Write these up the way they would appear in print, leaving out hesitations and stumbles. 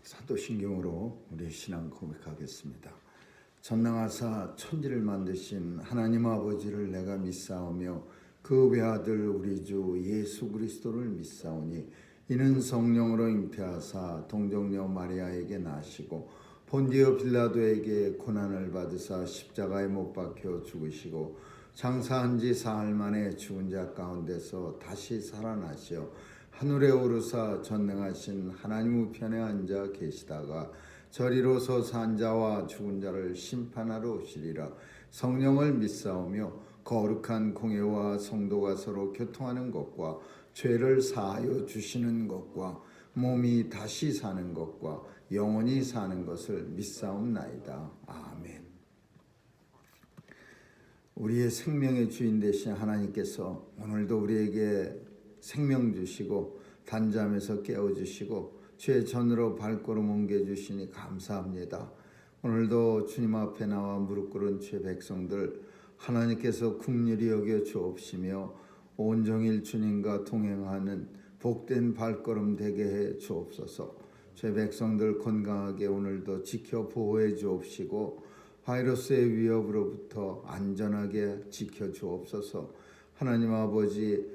사도신경으로 우리 신앙 고백하겠습니다. 전능하사 천지를 만드신 하나님 아버지를 내가 믿사오며 그 외아들 우리 주 예수 그리스도를 믿사오니 이는 성령으로 잉태하사 동정녀 마리아에게 나시고 본디오 빌라도에게 고난을 받으사 십자가에 못 박혀 죽으시고 장사한 지 사흘 만에 죽은 자 가운데서 다시 살아나시어 하늘에 오르사 전능하신 하나님 우편에 앉아 계시다가 저리로서 산 자와 죽은 자를 심판하러 오시리라. 성령을 믿사오며 거룩한 공예와 성도가 서로 교통하는 것과 죄를 사하여 주시는 것과 몸이 다시 사는 것과 영원히 사는 것을 믿사옵나이다. 아멘. 우리의 생명의 주인 되신 하나님께서 오늘도 우리에게 생명 주시고 단잠에서 깨워주시고 죄 전으로 발걸음 옮겨주시니 감사합니다. 오늘도 주님 앞에 나와 무릎 꿇은 죄 백성들 하나님께서 긍휼히 여겨 주옵시며 온종일 주님과 동행하는 복된 발걸음 되게 해 주옵소서. 죄 백성들 건강하게 오늘도 지켜 보호해 주옵시고 바이러스의 위협으로부터 안전하게 지켜 주옵소서. 하나님 아버지,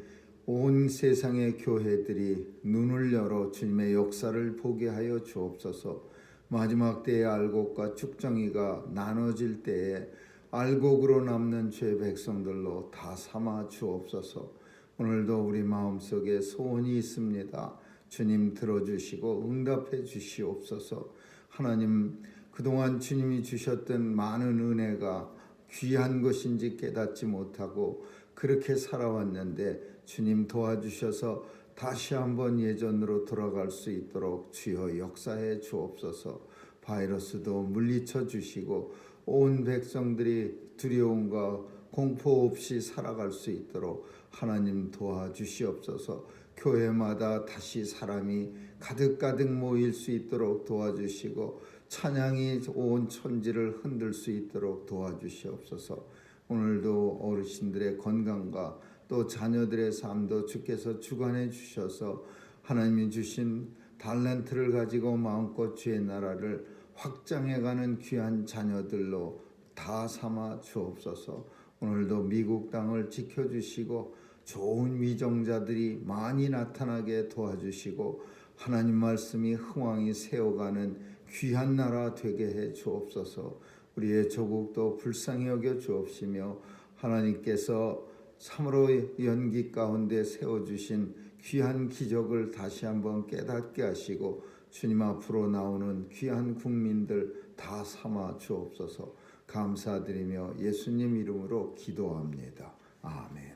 온 세상의 교회들이 눈을 열어 주님의 역사를 보게 하여 주옵소서. 마지막 때의 알곡과 쭉정이가 나눠질 때에 알곡으로 남는 죄 백성들로 다 삼아 주옵소서. 오늘도 우리 마음속에 소원이 있습니다. 주님 들어주시고 응답해 주시옵소서. 하나님, 그동안 주님이 주셨던 많은 은혜가 귀한 것인지 깨닫지 못하고 그렇게 살아왔는데 주님 도와주셔서 다시 한번 예전으로 돌아갈 수 있도록 주여 역사해 주옵소서. 바이러스도 물리쳐 주시고 온 백성들이 두려움과 공포 없이 살아갈 수 있도록 하나님 도와주시옵소서. 교회마다 다시 사람이 가득가득 모일 수 있도록 도와주시고 찬양이 온 천지를 흔들 수 있도록 도와주시옵소서. 오늘도 어르신들의 건강과 또 자녀들의 삶도 주께서 주관해 주셔서 하나님이 주신 달란트를 가지고 마음껏 주의 나라를 확장해가는 귀한 자녀들로 다 삼아 주옵소서. 오늘도 미국 땅을 지켜주시고 좋은 위정자들이 많이 나타나게 도와주시고 하나님 말씀이 흥왕이 세워가는 귀한 나라 되게 해 주옵소서. 우리의 조국도 불쌍히 여겨 주옵시며 하나님께서 참으로 연기 가운데 세워주신 귀한 기적을 다시 한번 깨닫게 하시고 주님 앞으로 나오는 귀한 국민들 다 삼아 주옵소서. 감사드리며 예수님 이름으로 기도합니다. 아멘.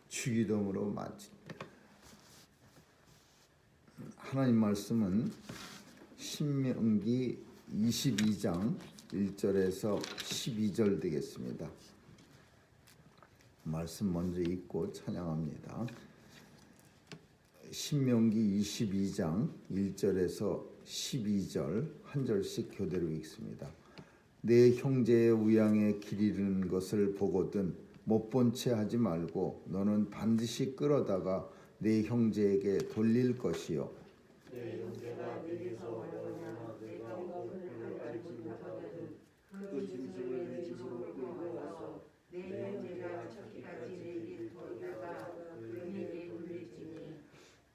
주기도문으로 마칩니다. 하나님 말씀은 신명기 22장 1절에서 12절 되겠습니다. 말씀 먼저 읽고 찬양합니다. 신명기 22장 1절에서 12절 한 절씩 교대로 읽습니다. 내 형제의 우양에 길 잃은 것을 보거든 못 본 채 하지 말고 너는 반드시 끌어다가 내 형제에게 돌릴 것이요. 내 형제가 내게서 원하거나 내가 그를 알지 못하거든 그 짐승을 내 집으로 끌고 와서 내 형제가 찾기까지 내게 돌다가 그에게 돌릴지니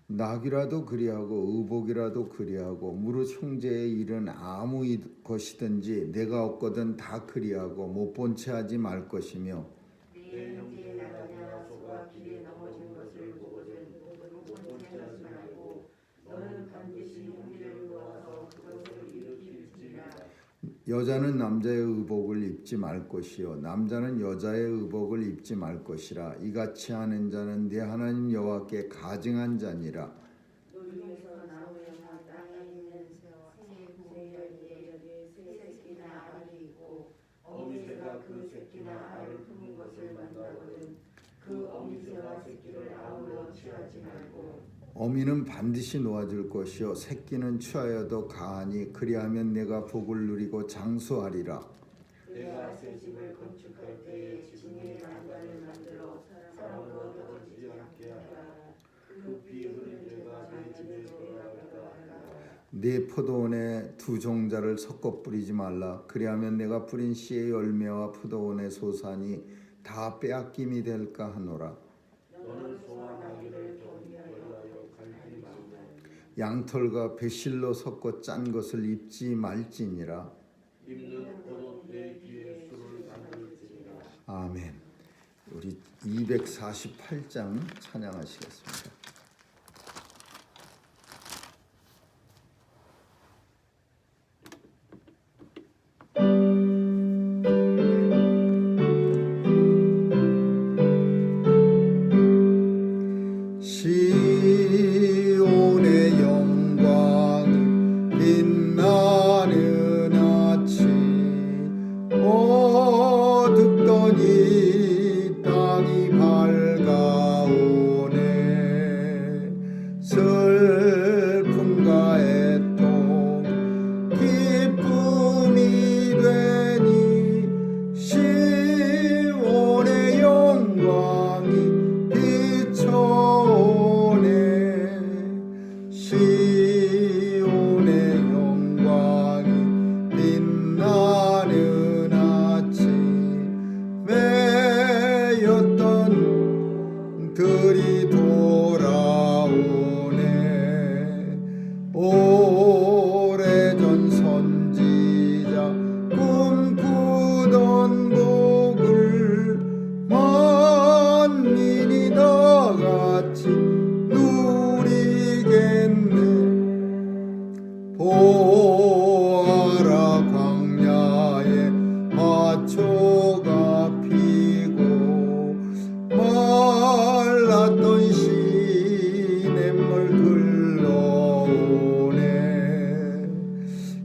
낙이라도 그리하고 의복이라도 그리하고 무릇 형제의 일은 아무 것이든지 내가 없거든 다 그리하고 못 본 채 하지 말 것이며 내 형제의 낙이나 소가 길에 넘어진 것을 보거든 못 본 채 하지 말고 너는 반드시 형제를 모아서 그것을 일으킬지니라. 여자는 남자의 의복을 입지 말 것이요 남자는 여자의 의복을 입지 말 것이라. 이같이 하는 자는 내 하나님 여호와께 가증한 자니라. 너희에서 나오여나 땅에 있는 새 구덩이에 새 새끼나 알이 있고 어미새가 그 새끼나 알을 품은 것을 만나거든 그 어미새와 새끼를 아울러 취하지 말고 어미는 반드시 놓아줄 것이요 새끼는 취하여도 가하니 그리하면 내가 복을 누리고 장수하리라. 내가 새 집을 건축할 때에 지붕에 난간을 만들어 사람으로 떨어지지 않게 하라. 그 비 흐를 때가 내 집에 돌아가게 하라. 네 포도원에 두 종자를 섞어 뿌리지 말라. 그리하면 내가 뿌린 씨의 열매와 포도원의 소산이 다 빼앗김이 될까 하노라. 너는 소원하기를 경외하여 갈지 말라. 양털과 배실로 섞어 짠 것을 입지 말지니라. 입는 포도주의 뒤에 술을 담을지니라. 아멘. 우리 248장 찬양하시겠습니다. 시온의 영광이 빛나는 아침 어둡던 이 땅이 밝아오네. 슬픔과 애통 기쁨이 되니 시온의 영광이 비춰오네. 시온의 영광이 빛나는 아침 매였던 들이 돌아오네. 오래전 선지자 꿈꾸던 복을 만민이 다같이 누리겠네. 보아라 광야에 마초가 피고 말랐던 시냇물 흘러오네.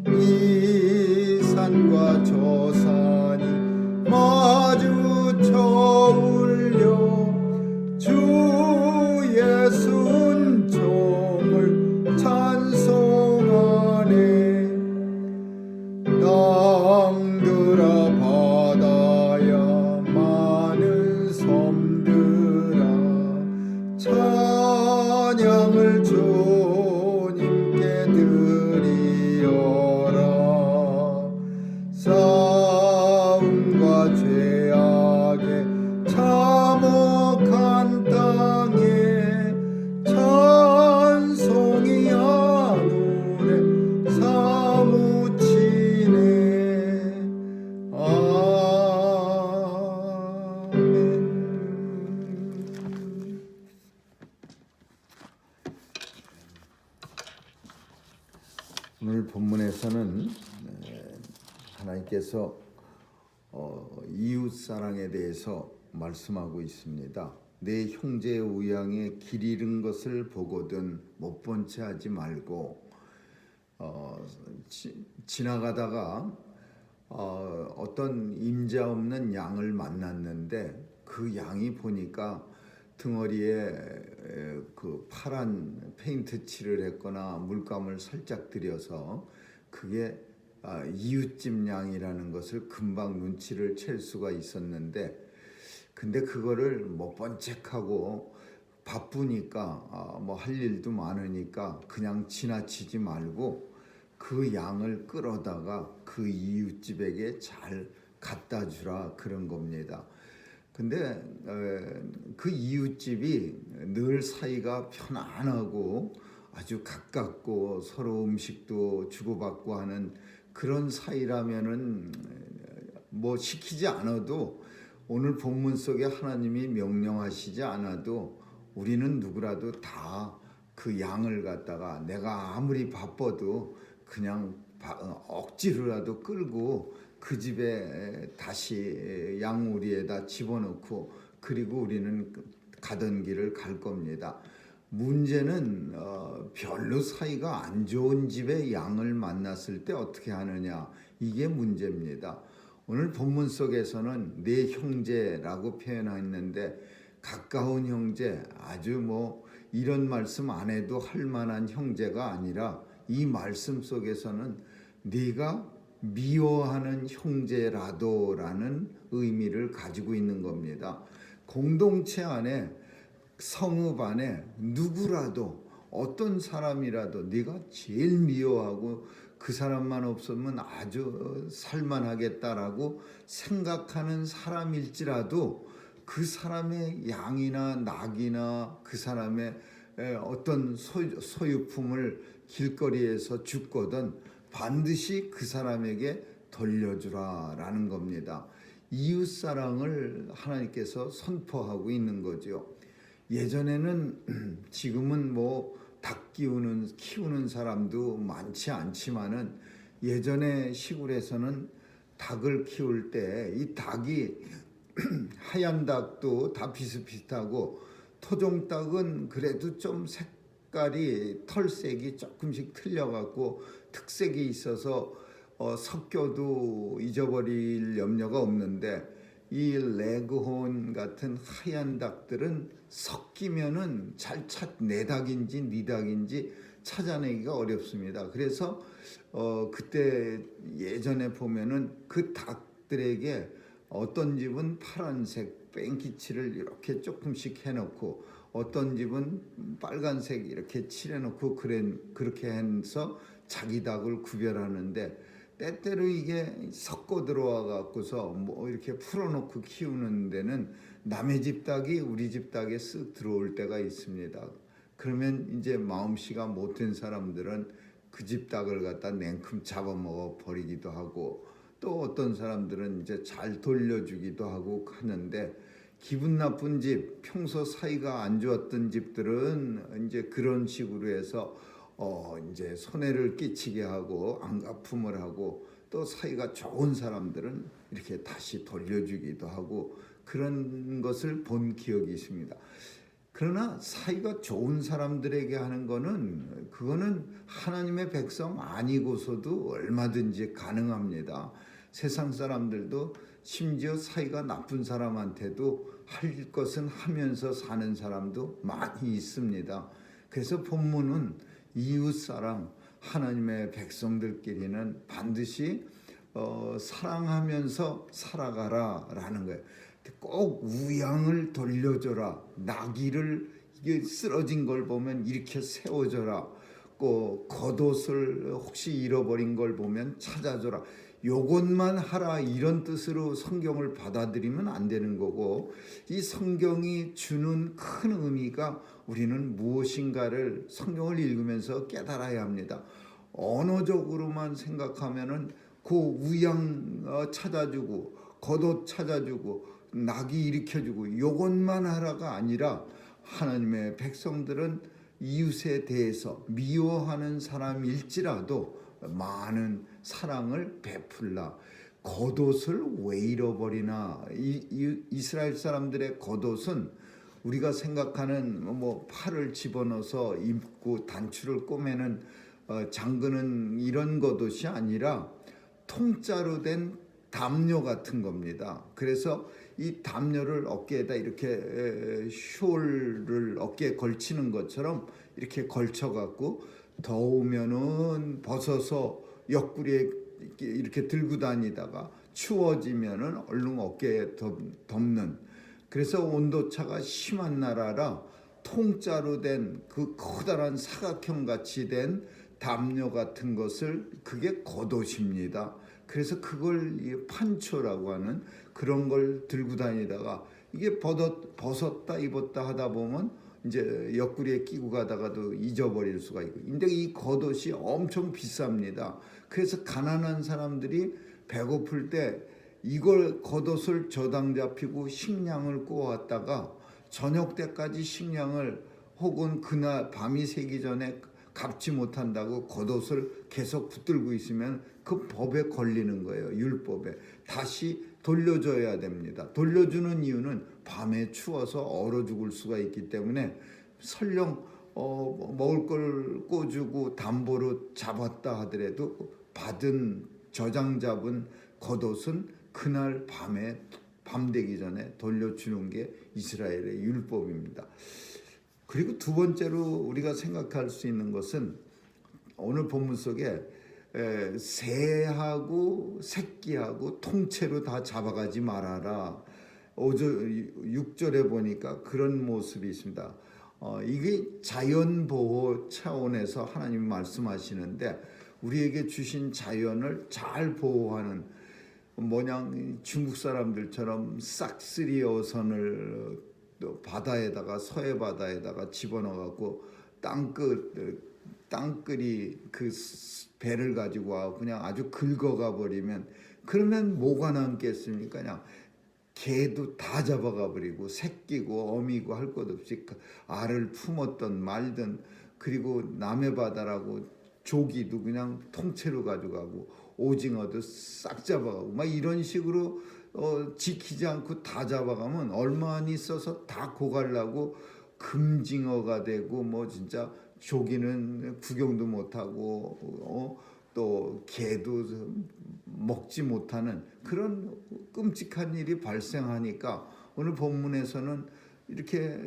이 산과 저 산이 마주쳐 울려 주 예수 은총을 찬송하네. 땅들아 바다야 많은 섬들아 찬양을 주님께 드리어라. 싸움과 죄악에 참혹한 땅에 찬송이 하늘에 사무치네. 아멘. 오늘 본문에서는 하나님께서 이웃 사랑에 대해서 말씀하고 있습니다. 내 형제의 우양에 길 잃은 것을 보거든 못 본 채 하지 말고, 지나가다가 어떤 임자 없는 양을 만났는데 그 양이 보니까 등허리에 그 파란 페인트 칠을 했거나 물감을 살짝 들여서 그게 이웃집 양이라는 것을 금방 눈치를 챌 수가 있었는데, 근데 그거를 못 본 척하고 바쁘니까 뭐 할 일도 많으니까 그냥 지나치지 말고 그 양을 끌어다가 그 이웃집에게 잘 갖다 주라, 그런 겁니다. 근데 그 이웃집이 늘 사이가 편안하고 아주 가깝고 서로 음식도 주고받고 하는 그런 사이라면은 뭐 시키지 않아도, 오늘 본문 속에 하나님이 명령하시지 않아도 우리는 누구라도 다 그 양을 갖다가 내가 아무리 바빠도 그냥 억지로라도 끌고 그 집에 다시 양우리에다 집어넣고 그리고 우리는 가던 길을 갈 겁니다. 문제는 별로 사이가 안 좋은 집의 양을 만났을 때 어떻게 하느냐, 이게 문제입니다. 오늘 본문 속에서는 내 형제라고 표현했는데 가까운 형제, 아주 뭐 이런 말씀 안 해도 할 만한 형제가 아니라 이 말씀 속에서는 네가 미워하는 형제라도라는 의미를 가지고 있는 겁니다. 공동체 안에, 성읍 안에 누구라도 어떤 사람이라도 네가 제일 미워하고 그 사람만 없으면 아주 살만하겠다라고 생각하는 사람일지라도 그 사람의 양이나 낙이나 그 사람의 어떤 소유품을 길거리에서 죽거든 반드시 그 사람에게 돌려주라라는 겁니다. 이웃사랑을 하나님께서 선포하고 있는 거죠. 예전에는 지금은 닭 키우는 사람도 많지 않지만은 예전에 시골에서는 닭을 키울 때 이 닭이 하얀 닭도 다 비슷비슷하고 토종닭은 그래도 좀 색깔이 털색이 조금씩 틀려갖고 특색이 있어서 섞여도 잊어버릴 염려가 없는데 이 레그혼 같은 하얀 닭들은 섞이면은 내 닭인지 네 닭인지 찾아내기가 어렵습니다. 그래서 그때 예전에 보면은 그 닭들에게 어떤 집은 파란색 뺑기칠을 이렇게 조금씩 해놓고 어떤 집은 빨간색 이렇게 칠해놓고 그렇게 해서 자기 닭을 구별하는데 때때로 이게 섞어 들어와 갖고서 이렇게 풀어놓고 키우는 데는 남의 집 닭이 우리 집 닭에 쓱 들어올 때가 있습니다. 그러면 이제 마음씨가 못된 사람들은 그 집 닭을 갖다 냉큼 잡아먹어 버리기도 하고 또 어떤 사람들은 이제 잘 돌려주기도 하고 하는데 기분 나쁜 집, 평소 사이가 안 좋았던 집들은 이제 그런 식으로 해서 이제 손해를 끼치게 하고 안갚음을 하고 또 사이가 좋은 사람들은 이렇게 다시 돌려주기도 하고 그런 것을 본 기억이 있습니다. 그러나 사이가 좋은 사람들에게 하는 그거는 하나님의 백성 아니고서도 얼마든지 가능합니다. 세상 사람들도 심지어 사이가 나쁜 사람한테도 할 것은 하면서 사는 사람도 많이 있습니다. 그래서 본문은 이웃사랑, 하나님의 백성들끼리는 반드시 사랑하면서 살아가라라는 거예요. 꼭 우양을 돌려줘라. 나귀를 이게 쓰러진 걸 보면 일으켜 세워줘라. 꼭 겉옷을 혹시 잃어버린 걸 보면 찾아줘라. 요것만 하라 이런 뜻으로 성경을 받아들이면 안 되는 거고 이 성경이 주는 큰 의미가 우리는 무엇인가를 성경을 읽으면서 깨달아야 합니다. 언어적으로만 생각하면은 그 우양 찾아주고 겉옷 찾아주고 낙이 일으켜주고 요것만 하라가 아니라 하나님의 백성들은 이웃에 대해서 미워하는 사람일지라도 많은 사랑을 베풀라. 겉옷을 왜 잃어버리나. 이스라엘 사람들의 겉옷은 우리가 생각하는 팔을 집어넣어서 입고 단추를 꼬매는 잠그는 이런 겉옷이 아니라 통짜로 된 담요 같은 겁니다. 그래서 이 담요를 어깨에다 이렇게 숄을 어깨에 걸치는 것처럼 이렇게 걸쳐갖고 더우면은 벗어서 옆구리에 이렇게 들고 다니다가 추워지면은 얼른 어깨에 덮는. 그래서 온도차가 심한 나라라 통짜로 된 그 커다란 사각형 같이 된 담요 같은 것을 그게 겉옷입니다. 그래서 그걸 판초라고 하는 그런 걸 들고 다니다가 이게 벗었다 입었다 하다 보면 이제 옆구리에 끼고 가다가도 잊어버릴 수가 있고. 근데 이 겉옷이 엄청 비쌉니다. 그래서 가난한 사람들이 배고플 때 이걸 겉옷을 저당 잡히고 식량을 구워왔다가 저녁 때까지 식량을 혹은 그날 밤이 새기 전에 갚지 못한다고 겉옷을 계속 붙들고 있으면 그 법에 걸리는 거예요. 율법에. 다시 돌려줘야 됩니다. 돌려주는 이유는 밤에 추워서 얼어 죽을 수가 있기 때문에 설령 먹을 걸 꿔주고 담보로 잡았다 하더라도 받은 저장 잡은 겉옷은 그날 밤에 밤 되기 전에 돌려주는 게 이스라엘의 율법입니다. 그리고 두 번째로 우리가 생각할 수 있는 것은 오늘 본문 속에 새하고 새끼하고 통째로 다 잡아가지 말아라. 6절에 보니까 그런 모습이 있습니다. 이게 자연 보호 차원에서 하나님이 말씀하시는데 우리에게 주신 자연을 잘 보호하는 뭐냐 중국 사람들처럼 싹쓸이 어선을 또 바다에다가 서해 바다에다가 집어넣어갖고 땅끝이 그 배를 가지고 와 그냥 아주 긁어가 버리면 그러면 뭐가 남겠습니까? 그냥 개도 다 잡아가 버리고 새끼고 어미고 할 것 없이 알을 품었던 말든 그리고 남해 바다라고 조기도 그냥 통째로 가져가고 오징어도 싹 잡아가고 막 이런 식으로 지키지 않고 다 잡아가면 얼마나 있어서 다 고갈라고 금징어가 되고 뭐 진짜 조기는 구경도 못하고 또 개도 먹지 못하는 그런 끔찍한 일이 발생하니까 오늘 본문에서는 이렇게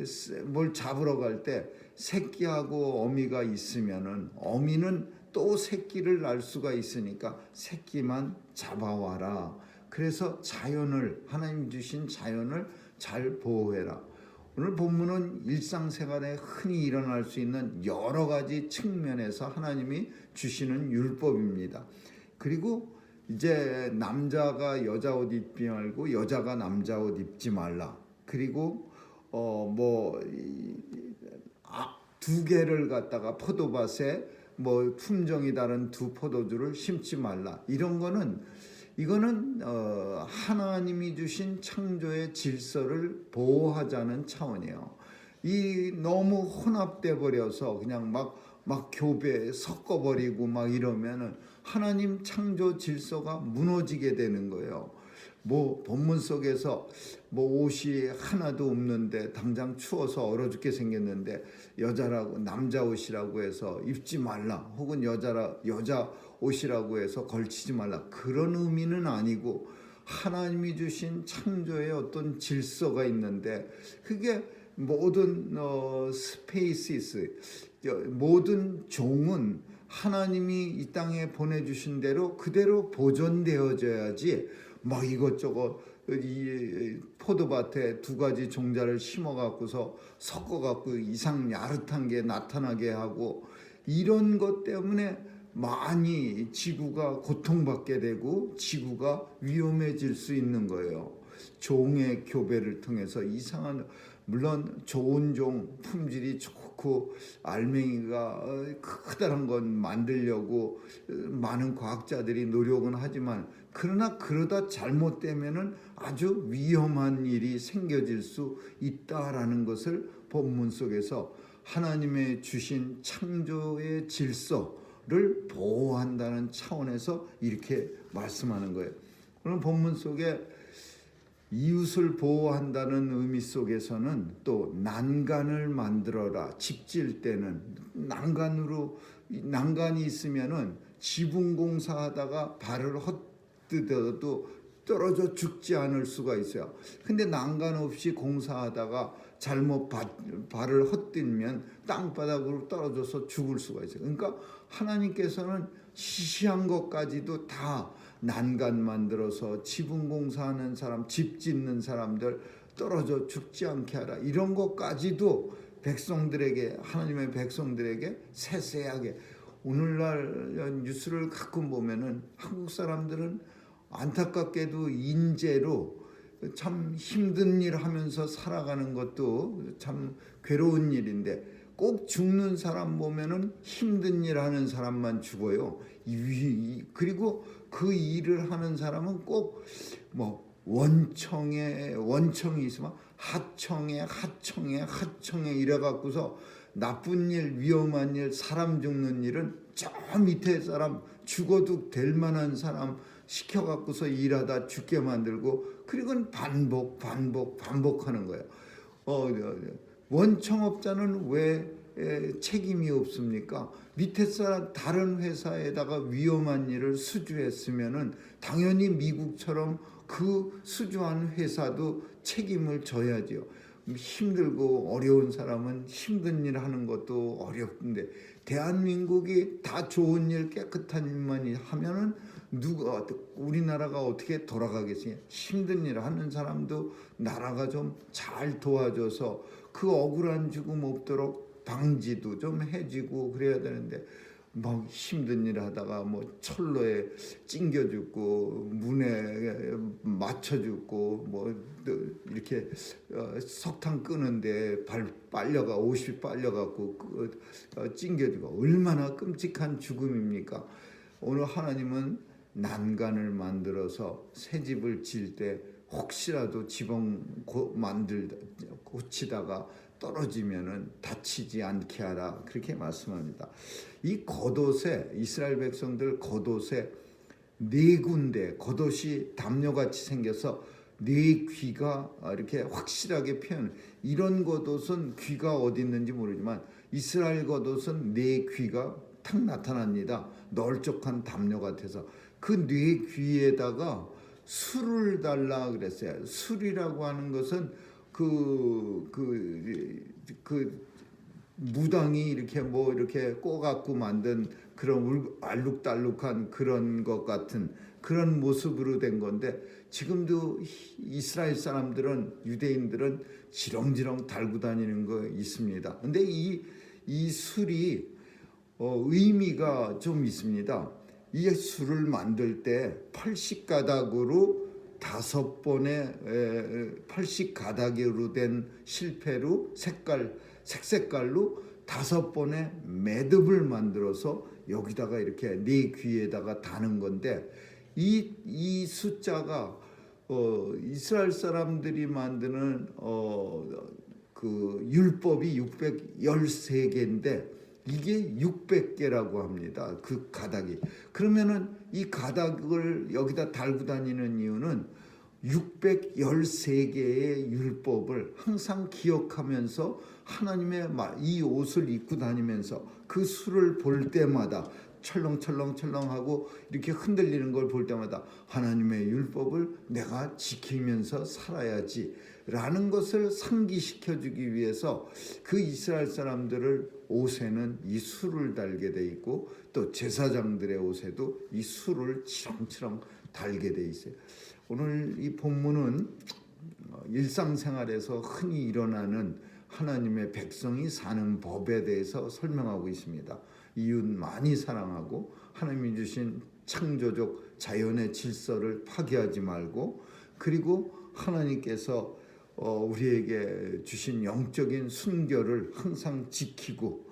뭘 잡으러 갈 때 새끼하고 어미가 있으면은 어미는 또 새끼를 낳을 수가 있으니까 새끼만 잡아와라. 그래서 자연을 하나님 주신 자연을 잘 보호해라. 오늘 본문은 일상생활에 흔히 일어날 수 있는 여러 가지 측면에서 하나님이 주시는 율법입니다. 그리고 이제 남자가 여자 옷 입지 말고 여자가 남자 옷 입지 말라. 그리고 두 개를 갖다가 포도밭에 뭐 품종이 다른 두 포도주를 심지 말라. 이거는 하나님이 주신 창조의 질서를 보호하자는 차원이에요. 이 너무 혼합돼 버려서 그냥 막 교배 섞어버리고 막 이러면은 하나님 창조 질서가 무너지게 되는 거예요. 뭐 본문 속에서 뭐 옷이 하나도 없는데 당장 추워서 얼어 죽게 생겼는데 여자라고 남자 옷이라고 해서 입지 말라 혹은 여자 옷이라고 해서 걸치지 말라 그런 의미는 아니고 하나님이 주신 창조의 어떤 질서가 있는데 그게 모든 스페이시스 모든 종은 하나님이 이 땅에 보내주신 대로 그대로 보존되어져야지 막 이것저것 이 포도밭에 두 가지 종자를 심어갖고서 섞어갖고 이상 야릇한 게 나타나게 하고 이런 것 때문에 많이 지구가 고통받게 되고 지구가 위험해질 수 있는 거예요. 종의 교배를 통해서 이상한 물론 좋은 종 품질이 좋고 알맹이가 크다란 건 만들려고 많은 과학자들이 노력은 하지만 그러나 그러다 잘못되면은 아주 위험한 일이 생겨질 수 있다라는 것을 본문 속에서 하나님의 주신 창조의 질서를 보호한다는 차원에서 이렇게 말씀하는 거예요. 오늘 본문 속에 이웃을 보호한다는 의미 속에서는 또 난간을 만들어라. 집 지을 때는 난간이 있으면은 지붕 공사하다가 발을 헛디뎌도 떨어져 죽지 않을 수가 있어요. 근데 난간 없이 공사하다가 잘못 발을 헛디디면 땅바닥으로 떨어져서 죽을 수가 있어요. 그러니까 하나님께서는 시시한 것까지도 다 난간 만들어서 지붕 공사하는 사람, 집 짓는 사람들 떨어져 죽지 않게 하라. 이런 것까지도 백성들에게 하나님의 백성들에게 세세하게 오늘날 뉴스를 가끔 보면은 한국 사람들은 안타깝게도 인재로 참 힘든 일 하면서 살아가는 것도 참 괴로운 일인데 꼭 죽는 사람 보면은 힘든 일 하는 사람만 죽어요. 그리고 그 일을 하는 사람은 꼭 뭐 원청이 있으면 하청에 이래 갖고서 나쁜 일, 위험한 일, 사람 죽는 일은 저 밑에 사람 죽어도 될 만한 사람 시켜 갖고서 일하다 죽게 만들고 그리고 반복하는 거예요. 원청업자는 왜 책임이 없습니까? 밑에 사람 다른 회사에다가 위험한 일을 수주했으면은 당연히 미국처럼 그 수주한 회사도 책임을 져야지요. 힘들고 어려운 사람은 힘든 일 하는 것도 어렵던데 대한민국이 다 좋은 일 깨끗한 일만 하면은 우리나라가 어떻게 돌아가겠어요? 힘든 일 하는 사람도 나라가 좀 잘 도와줘서 그 억울한 죽음 없도록 방지도 좀 해주고 그래야 되는데 막 힘든 일 하다가 뭐 철로에 찡겨 죽고 문에 맞춰 죽고 뭐 이렇게 석탄 끄는데 발 빨려가 옷이 빨려갖고 찡겨 죽고 얼마나 끔찍한 죽음입니까? 오늘 하나님은 난간을 만들어서 새 집을 지을 때 혹시라도 지붕 고치다가 떨어지면은 다치지 않게 하라 그렇게 말씀합니다. 이 겉옷에 이스라엘 백성들 겉옷에 네 군데 겉옷이 담요같이 생겨서 네 귀가 이렇게 확실하게 표현. 이런 겉옷은 귀가 어디 있는지 모르지만 이스라엘 겉옷은 네 귀가 탁 나타납니다. 널쩍한 담요 같아서 그 네 귀에다가 술을 달라 그랬어요. 술이라고 하는 것은 그 무당이 이렇게 뭐 이렇게 꼬갖고 만든 그런 알룩달룩한 그런 것 같은 그런 모습으로 된 건데 지금도 이스라엘 사람들은 유대인들은 지렁지렁 달고 다니는 거 있습니다. 근데 이 술이 의미가 좀 있습니다. 이 술을 만들 때 80가닥으로 5번의 80가닥으로 된 실패로 색색깔로 5번의 매듭을 만들어서 여기다가 이렇게 네 귀에다가 다는 건데 이 숫자가 이스라엘 사람들이 만드는 그 율법이 613개인데 이게 600개라고 합니다. 그 가닥이. 그러면은 이 가닥을 여기다 달고 다니는 이유는 613개의 율법을 항상 기억하면서 하나님의 이 옷을 입고 다니면서 그 술을 볼 때마다 철렁철렁하고 이렇게 흔들리는 걸 볼 때마다 하나님의 율법을 내가 지키면서 살아야지 라는 것을 상기시켜주기 위해서 그 이스라엘 사람들을 옷에는 이 술을 달게 돼 있고 또 제사장들의 옷에도 이 술을 치렁치렁 달게 돼 있어요. 오늘 이 본문은 일상생활에서 흔히 일어나는 하나님의 백성이 사는 법에 대해서 설명하고 있습니다. 이웃 많이 사랑하고 하나님이 주신 창조적 자연의 질서를 파괴하지 말고 그리고 하나님께서 우리에게 주신 영적인 순결을 항상 지키고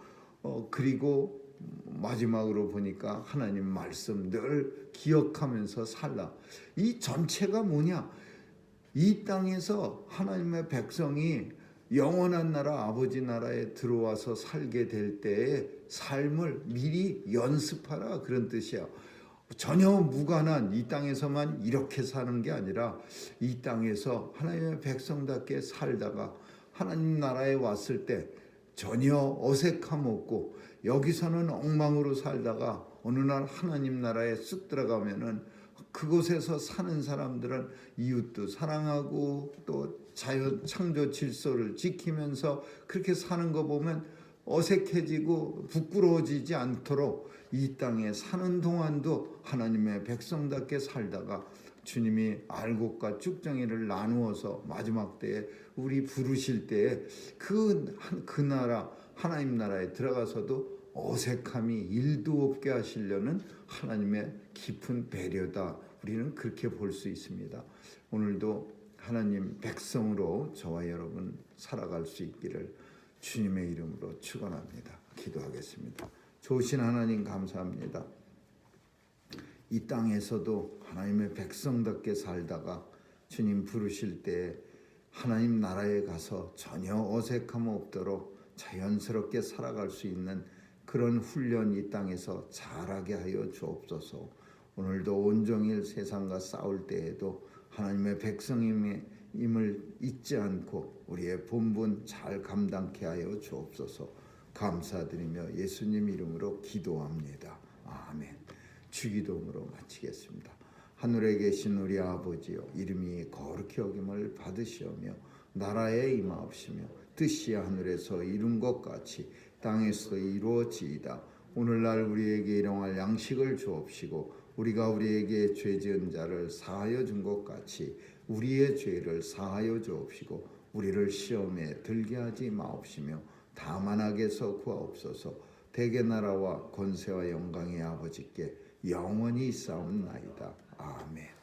그리고 마지막으로 보니까 하나님 말씀 늘 기억하면서 살라. 이 전체가 뭐냐? 이 땅에서 하나님의 백성이 영원한 나라 아버지 나라에 들어와서 살게 될 때의 삶을 미리 연습하라 그런 뜻이야. 전혀 무관한 이 땅에서만 이렇게 사는 게 아니라 이 땅에서 하나님의 백성답게 살다가 하나님 나라에 왔을 때 전혀 어색함 없고 여기서는 엉망으로 살다가 어느 날 하나님 나라에 쑥 들어가면은 그곳에서 사는 사람들은 이웃도 사랑하고 또 자연 창조 질서를 지키면서 그렇게 사는 거 보면 어색해지고 부끄러워지지 않도록 이 땅에 사는 동안도 하나님의 백성답게 살다가 주님이 알곡과 쭉정이를 나누어서 마지막 때에 우리 부르실 때에 그 나라 하나님 나라에 들어가서도 어색함이 일도 없게 하시려는 하나님의 깊은 배려다. 우리는 그렇게 볼 수 있습니다. 오늘도 하나님 백성으로 저와 여러분 살아갈 수 있기를 주님의 이름으로 축원합니다. 기도하겠습니다. 좋으신 하나님 감사합니다. 이 땅에서도 하나님의 백성답게 살다가 주님 부르실 때 하나님 나라에 가서 전혀 어색함 없도록 자연스럽게 살아갈 수 있는 그런 훈련 이 땅에서 잘하게 하여 주옵소서. 오늘도 온종일 세상과 싸울 때에도 하나님의 백성임을 잊지 않고 우리의 본분 잘 감당케 하여 주옵소서. 감사드리며 예수님 이름으로 기도합니다. 아멘. 주기도문으로 마치겠습니다. 하늘에 계신 우리 아버지여, 이름이 거룩히 여김을 받으시오며 나라에 임하옵시며 뜻이 하늘에서 이룬 것 같이 땅에서 이루어지이다. 오늘날 우리에게 일용할 양식을 주옵시고 우리가 우리에게 죄 지은 자를 사하여 준 것 같이 우리의 죄를 사하여 주옵시고 우리를 시험에 들게 하지 마옵시며 다만 악에서 구하옵소서. 대개 나라와 권세와 영광의 아버지께 영원히 있사옵나이다. 아멘.